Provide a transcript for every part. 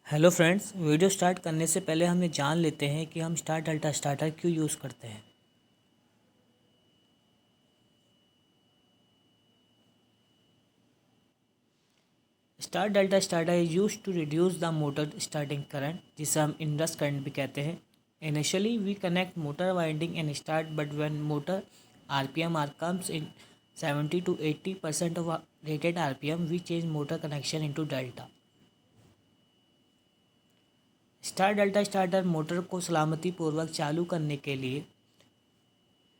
Hello friends, video start करने से पहले हम ये जान लेते हैं कि हम स्टार डेल्टा स्टार्टर क्यों यूज़ करते हैं। Star delta starter is use to reduce the motor starting current, जिसे हम इंडक्स करंट भी कहते हैं। Initially we connect motor winding and start, but when motor RPM are comes in 70 to 80% of rated RPM, we change motor connection into delta. Star delta starter motor को सलामती पूर्वक चालू करने के लिए,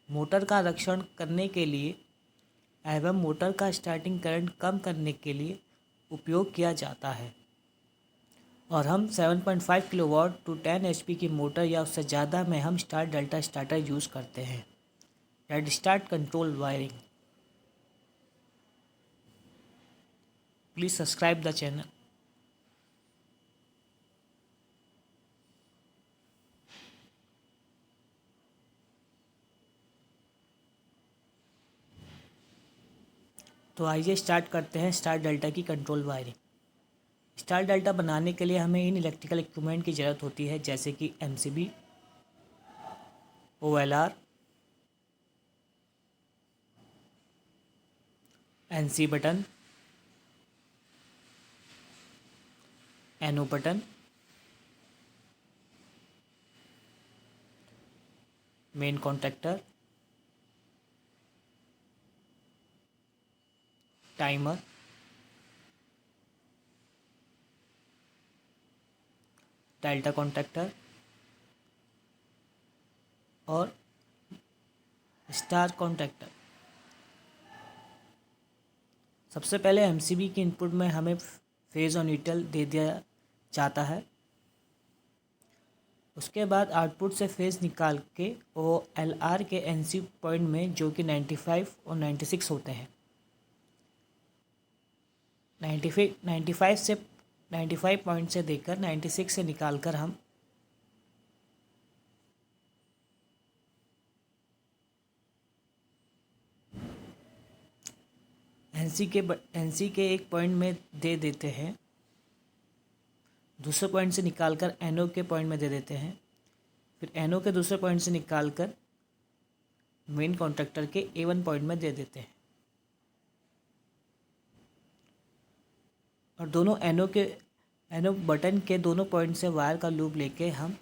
मोटर का रक्षण करने के लिए एवं मोटर का स्टार्टिंग करंट कम करने के लिए उपयोग किया जाता है। और हम 7.5 किलोवाट टू 10 एचपी की मोटर या उससे ज़्यादा में हम स्टार डेल्टा स्टार्टर यूज़ करते हैं। Dead start control wiring. Please subscribe the channel. तो आइए स्टार्ट करते हैं स्टार डेल्टा की कंट्रोल वायरिंग। स्टार डेल्टा बनाने के लिए हमें इन इलेक्ट्रिकल इक्विपमेंट की ज़रूरत होती है, जैसे कि MCB, OLR, NC button, NO button, main contactor, timer, delta contactor और स्टार कॉन्टैक्टर। सबसे पहले एमसीबी की इनपुट में हमें फेज़ और न्यूट्रल दे दिया जाता है। उसके बाद आउटपुट से फेज़ निकाल के वो एलआर के एनसी पॉइंट में, जो कि 95 और 96 होते हैं, 95 पॉइंट से देकर 96 से निकाल कर हम एनसी के एक पॉइंट में दे देते हैं, दूसरे पॉइंट से निकाल कर एनओ के पॉइंट में दे देते हैं, फिर एनओ के दूसरे पॉइंट से निकाल कर मेन कॉन्ट्रैक्टर के A1 पॉइंट में दे देते हैं। और दोनों एनओ बटन के दोनों पॉइंट से वायर का लूप लेके हम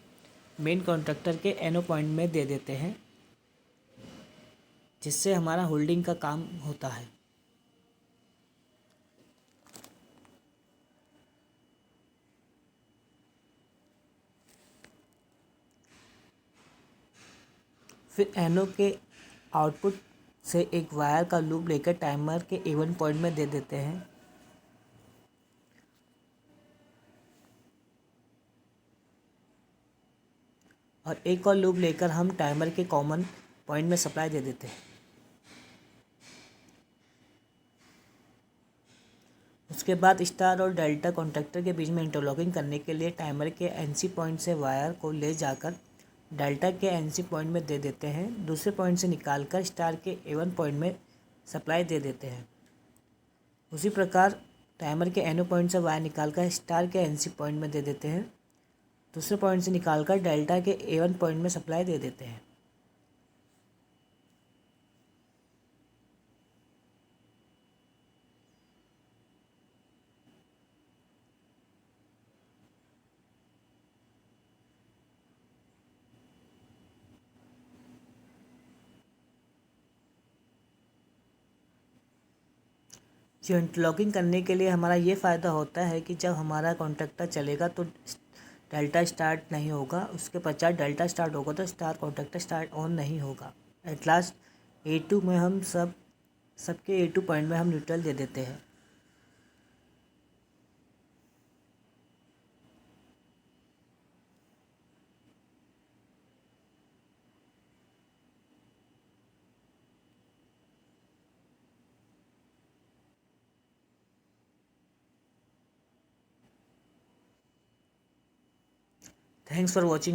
मेन कॉन्ट्रैक्टर के एनओ पॉइंट में दे देते हैं, जिससे हमारा होल्डिंग का काम होता है। फिर एनओ के आउटपुट से एक वायर का लूप लेकर टाइमर के A1 पॉइंट में दे देते हैं। और एक और लूप लेकर हम टाइमर के कॉमन पॉइंट में सप्लाई दे देते हैं। उसके बाद स्टार और डेल्टा कॉन्टैक्टर के बीच में इंटरलॉकिंग करने के लिए टाइमर के एनसी पॉइंट से वायर को ले जाकर डेल्टा के एनसी पॉइंट में दे देते हैं, दूसरे पॉइंट से निकालकर स्टार के A1 पॉइंट में सप्लाई दे देते हैं। उसी प्रकार टाइमर के एनओ पॉइंट से वायर निकालकर स्टार के एनसी पॉइंट में दे देते हैं, दूसरे पॉइंट से निकालकर डेल्टा के A1 पॉइंट में सप्लाई दे देते हैं। जो इंटरलॉकिंग करने के लिए हमारा ये फ़ायदा होता है कि जब हमारा कॉन्ट्रैक्टर चलेगा तो डेल्टा स्टार्ट नहीं होगा, उसके पश्चात डेल्टा स्टार्ट होगा तो स्टार कॉन्ट्रैक्टर स्टार्ट ऑन नहीं होगा। एट लास्ट A2 में हम सबके A2 पॉइंट में हम न्यूट्रल दे देते हैं। Thanks for watching.